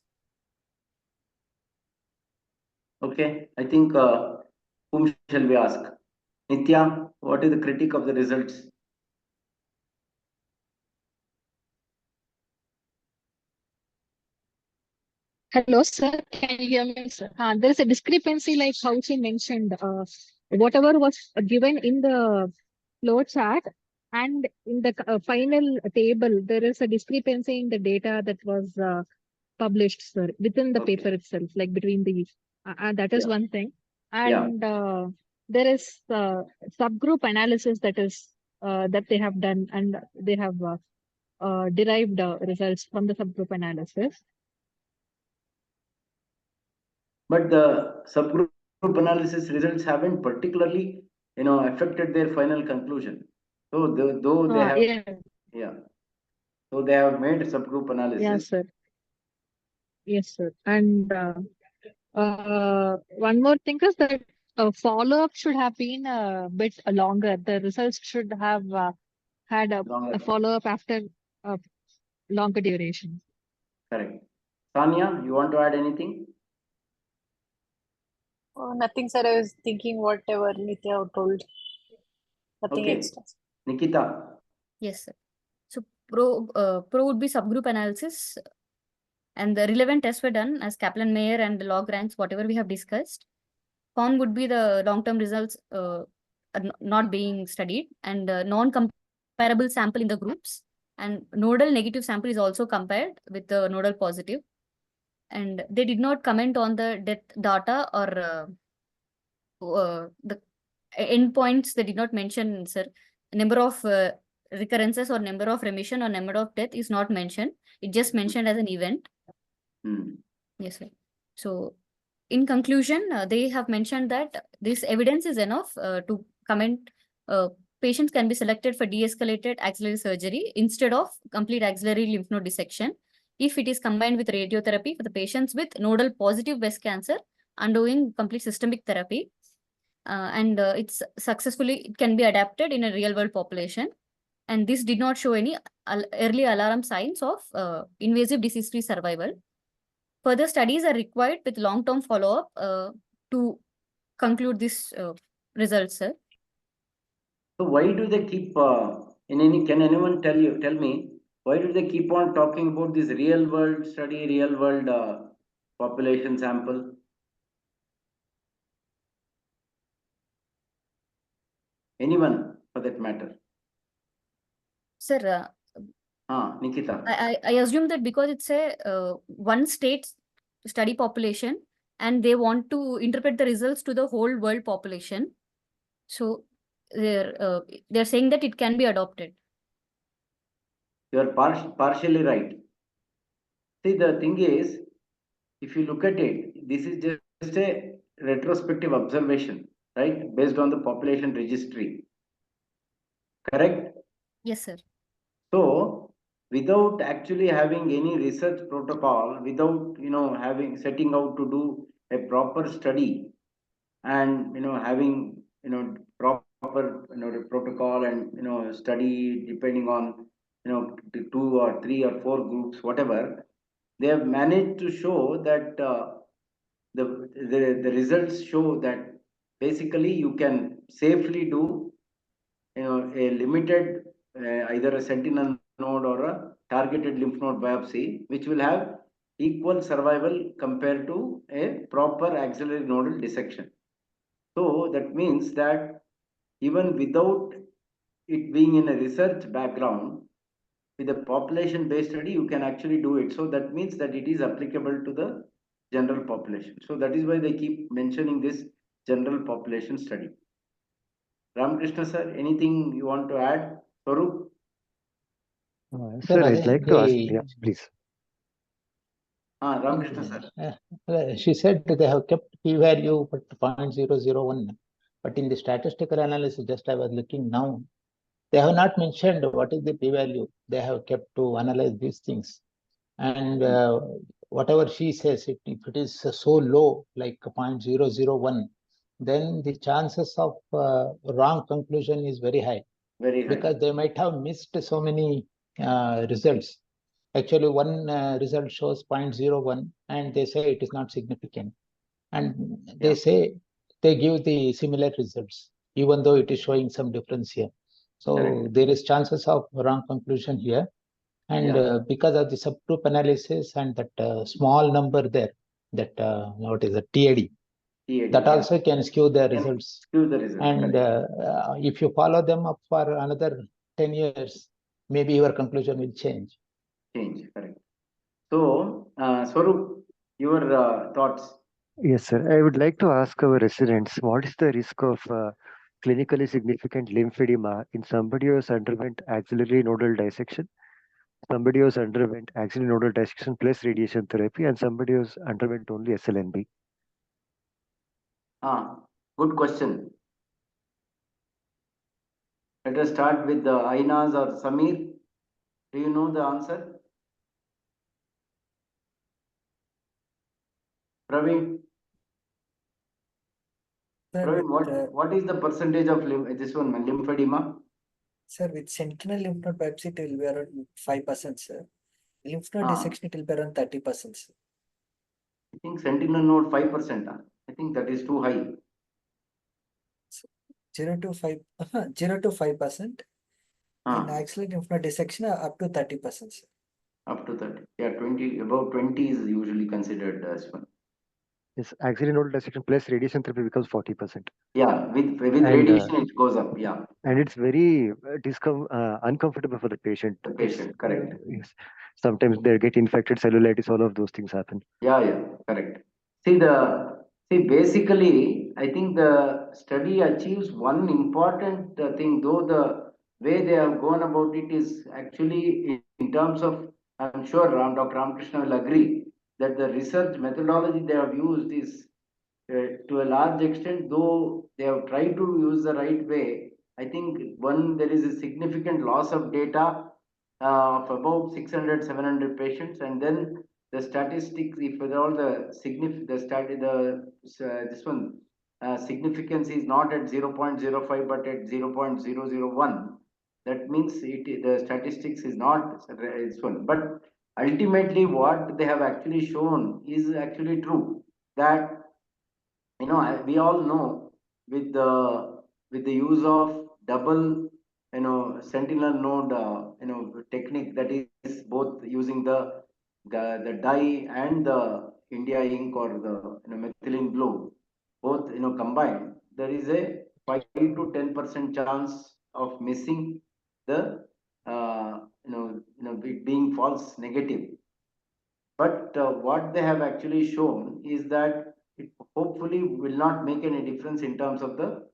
Okay, I think whom shall we ask? Nitya, what is the critique of the results? Hello, sir. Can you hear me, sir? There's a discrepancy, like how she mentioned, whatever was given in the flow chart and in the final table, there is a discrepancy in the data that was published, sir, within the Okay. paper itself, like between the, that is Yeah. one thing. Yeah. And there is subgroup analysis that is that they have done, and they have derived results from the subgroup analysis. But the subgroup analysis results haven't particularly, affected their final conclusion. So though they have, Yeah, so they have made subgroup yeah, analysis. sir. Yes, sir. And one more thing is that follow-up should have been a bit longer. The results should have had Longer. a follow-up after a longer duration. Correct. Tanya, you want to add anything? Oh, nothing, sir. I was thinking whatever Nitya told. Nothing Okay. extra. Nikita. Yes, sir. So pro would be subgroup analysis, and the relevant tests were done as Kaplan-Meier and the log ranks, whatever we have discussed. Con would be the long-term results are not being studied, and non-comparable sample in the groups, and nodal negative sample is also compared with the nodal positive, and they did not comment on the death data or the endpoints. They did not mention, sir. Number of recurrences or number of remission or number of death is not mentioned. It just mentioned as an event. Yes, sir. So in conclusion, they have mentioned that this evidence is enough to comment patients can be selected for de-escalated axillary surgery instead of complete axillary lymph node dissection if it is combined with radiotherapy for the patients with nodal positive breast cancer undergoing complete systemic therapy. And it's successfully, it can be adapted in a real world population. And this did not show any early alarm signs of invasive disease-free survival. Further studies are required with long-term follow-up to conclude this results, sir. So why do they keep can anyone tell me why do they keep on talking about this real world study, real world population sample? Anyone for that matter? Sir, Nikita. I assume that because it's a one state study population and they want to interpret the results to the whole world population. So they're saying that it can be adopted. You are partially right. See, the thing is, if you look at it, this is just a retrospective observation, right? Based on the population registry. Correct? Yes, sir. So, without actually having any research protocol, without having setting out to do a proper study, and having proper the protocol and study depending on the 2 or 3 or 4 groups, whatever, they have managed to show that the results show that basically you can safely do a limited either a sentinel node or a targeted lymph node biopsy, which will have equal survival compared to a proper axillary nodal dissection. So that means that even without it being in a research background, with a population based study, you can actually do it. So that means that it is applicable to the general population. So that is why they keep mentioning this general population study. Ramakrishna sir, anything you want to add? Swaroop? Sir, I'd again, like to ask, yeah, please. Ramakrishna sir. She said they have kept p-value but 0.001. But in the statistical analysis, just I was looking now, they have not mentioned what is the p-value they have kept to analyze these things. And whatever she says, if it is so low, like 0.001, then the chances of wrong conclusion is very high. Very high. Because they might have missed so many results. Actually, one result shows 0.01 and they say it is not significant. and they say they give the similar results, even though it is showing some difference here. So Correct. there is chances of wrong conclusion here. And because of the subgroup analysis and that small number there, that what is the TAD, that also can skew the results. Skew the results. And if you follow them up for another 10 years, maybe your conclusion will change. Correct. So, Swarup, your thoughts? Yes, sir. I would like to ask our residents, what is the risk of clinically significant lymphedema in somebody who has underwent axillary nodal dissection, somebody who has underwent axillary nodal dissection plus radiation therapy, and somebody who has underwent only SLNB? Good question. Let us start with the Ainaz or Samir. Do you know the answer? Praveen? Sir, Praveen, what is the percentage of this one, lymphedema? Sir, with sentinel lymph node biopsy, it will be around 5%, sir. Lymph node dissection, it will be around 30%, sir. I think sentinel node 5%. I think that is too high. 0 to 5%. In axillary lymph node dissection, up to 30%, sir. Up to 30. Yeah, 20, about 20 is usually considered as one. Yes, axillary nodal dissection plus radiation therapy becomes 40%. Yeah, with radiation it goes up. Yeah. And it's very uncomfortable for the patient. The patient, correct. Yes. Sometimes they get infected, cellulitis, all of those things happen. Yeah, correct. Basically, I think the study achieves one important thing, though the way they have gone about it is actually in terms of, I'm sure Dr. Ramakrishna will agree that the research methodology they have used is to a large extent, though they have tried to use the right way. I think there is a significant loss of data of about 600, 700 patients, and then the statistics, if at all the significance is not at 0.05 but at 0.001, that means the statistics is not this one. But ultimately what they have actually shown is actually true, that we all know with the use of double sentinel node technique, that is both using the dye and the India ink or the methylene blue, both combined, there is a 5 to 10% chance of missing the it being false negative. But what they have actually shown is that it hopefully will not make any difference in terms of the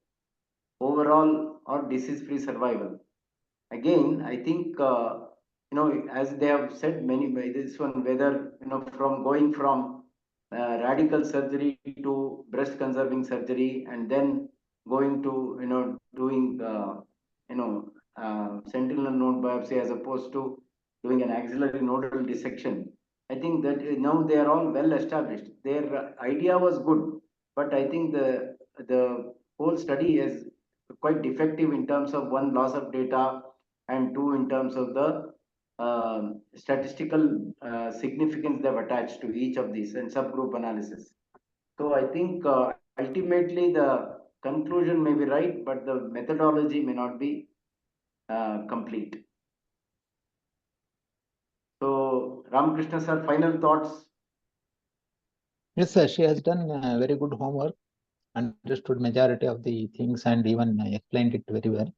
overall or disease-free survival. Again, I think as they have said many by this one, whether from going from radical surgery to breast conserving surgery and then going to doing sentinel node biopsy as opposed to doing an axillary nodal dissection. I think that now they are all well established. Their idea was good, but I think the whole study is quite defective in terms of one, loss of data, and two, in terms of the statistical significance they've attached to each of these and subgroup analysis. So I think ultimately the conclusion may be right, but the methodology may not be complete. So Ramakrishna sir, final thoughts? Yes, sir, she has done very good homework, understood majority of the things and even explained it very well.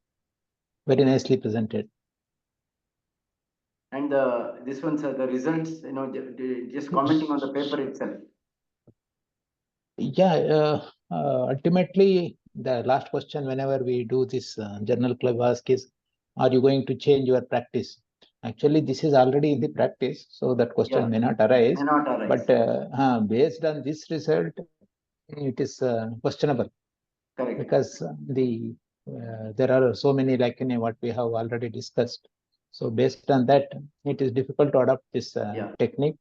Very nicely presented. And this one, sir, the results, just commenting on the paper itself. Yeah, ultimately, the last question whenever we do this journal club ask is, are you going to change your practice? Actually, this is already in the practice, so that question may not arise. But based on this result, it is questionable. Correct. Because there are so many, like what we have already discussed. So based on that, it is difficult to adopt this technique.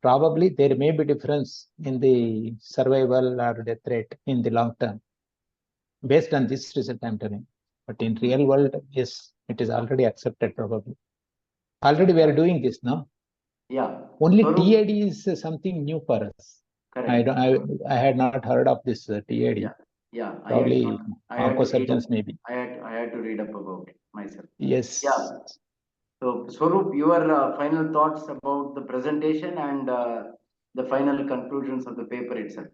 Probably there may be difference in the survival or death rate in the long term based on this result I'm telling. But in real world, yes, it is already accepted probably. Already we are doing this now. Yeah. Only TAD is something new for us. Correct. I had not heard of this TAD. Yeah, yeah. Probably I had to read up. oncosurgeons maybe. I had to read up about it myself. Yes. Yeah. So, Swaroop, your final thoughts about the presentation and the final conclusions of the paper itself.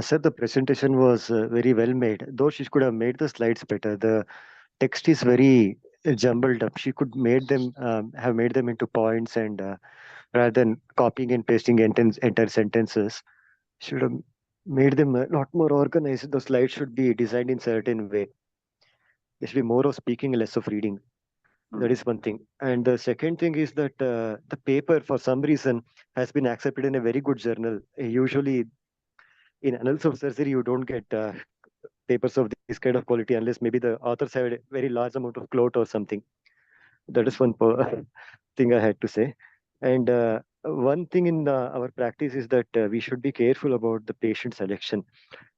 Sir, the presentation was very well made, though she could have made the slides better. The text is very jumbled up. She could have made them into points, and rather than copying and pasting entire sentences, should have made them a lot more organized. The slides should be designed in certain way. There should be more of speaking, less of reading. That is one thing. And the second thing is that the paper, for some reason, has been accepted in a very good journal. Usually, in annals of surgery, you don't get papers of this kind of quality unless maybe the authors have a very large amount of clout or something. That is one thing I had to say. And one thing in our practice is that we should be careful about the patient selection.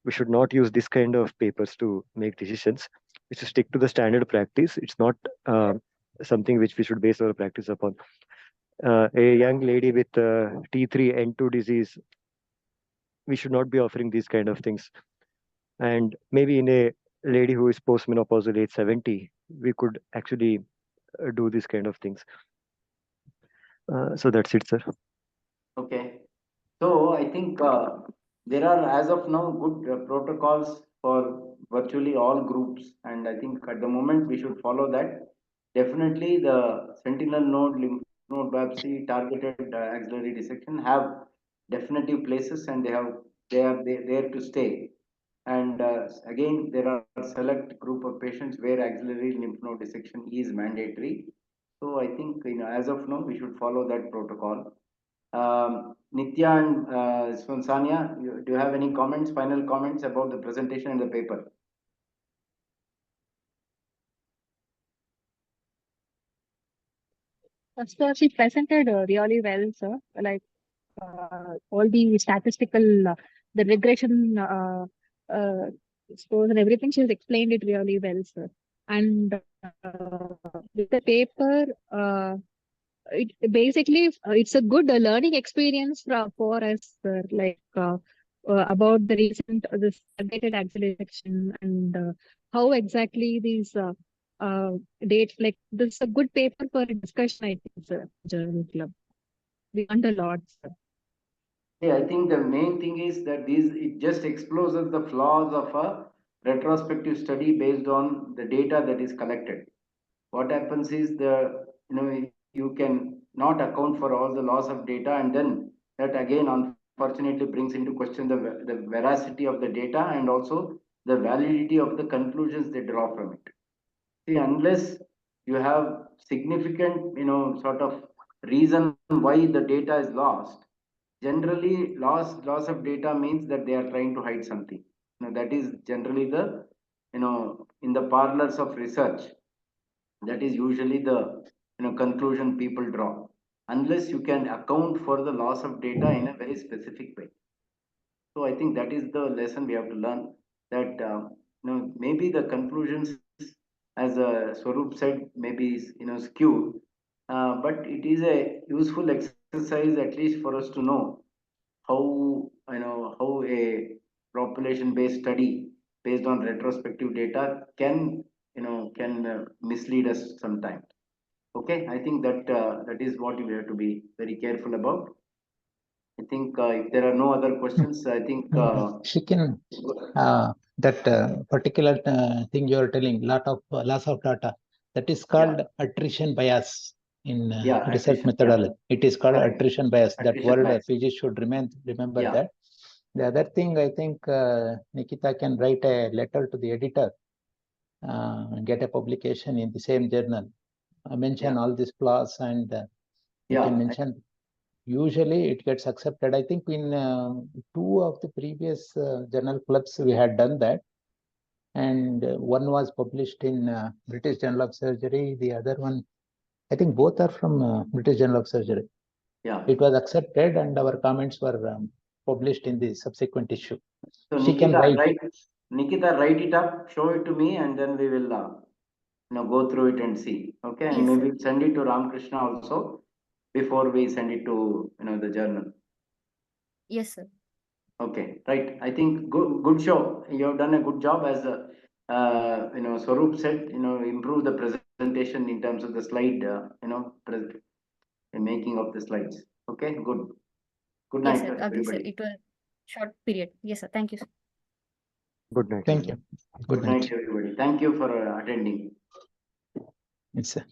We should not use this kind of papers to make decisions. We should stick to the standard practice. It's not something which we should base our practice upon. A young lady with T3N2 disease, we should not be offering these kind of things. And maybe in a lady who is postmenopausal age 70, we could actually do these kind of things. So that's it, sir. Okay. So I think there are, as of now, good protocols for virtually all groups, and I think at the moment we should follow that. Definitely, the sentinel node, lymph node biopsy, targeted axillary dissection have definitive places, and they are there to stay. And again, there are select group of patients where axillary lymph node dissection is mandatory. So I think, as of now, we should follow that protocol. Nitya and Sonsania, do you have any comments, final comments about the presentation and the paper? So she presented really well, sir. Like all the statistical, the regression scores and everything, she has explained it really well, sir. And with the paper, it basically it's a good learning experience for us, sir. Like about the recent this targeted acceleration and how exactly these dates, like this is a good paper for discussion, I think, sir. Journal club. We learned a lot, sir. Yeah, I think the main thing is that it just exposes the flaws of a retrospective study based on the data that is collected. What happens is you can not account for all the loss of data, and then that again unfortunately brings into question the veracity of the data and also the validity of the conclusions they draw from it. See, unless you have significant, sort of reason why the data is lost, generally loss of data means that they are trying to hide something. That is generally in the parlors of research, that is usually the conclusion people draw, unless you can account for the loss of data in a very specific way. So I think that is the lesson we have to learn, that maybe the conclusions, as Swaroop said, maybe is skewed, but it is a useful exercise at least for us to know how how a population based study based on retrospective data can mislead us sometimes. Okay, I think that is what we have to be very careful about. I think if there are no other questions, I think She can that particular thing you are telling, loss of data, that is called attrition bias in research attrition, methodology. It is called correct. attrition bias. That Attrition word bias. PG should remember Yeah. that. The other thing, I think Nikitha can write a letter to the editor, get a publication in the same journal, mention all these flaws, and you can mention. Usually it gets accepted. I think in 2 of the previous journal clubs we had done that, and one was published in British Journal of Surgery. The other one, I think both are from British Journal of Surgery. Yeah. It was accepted, and our comments were published in the subsequent issue. So She can write. Nikitha, write it up, show it to me, and then we will go through it and see. Okay, and Yes, maybe send it to Ramakrishna also before we send it to the journal. Yes, sir. Okay, right. I think good show. You have done a good job as Swaroop said, improve the presentation in terms of the slide, making of the slides. Okay, good. Good Yes, night, sir. Agree, sir. everybody. It was short period. Yes, sir. Thank you, sir. Good night. Thank everyone. you. Good night, everybody. Thank you for attending. Yes, sir.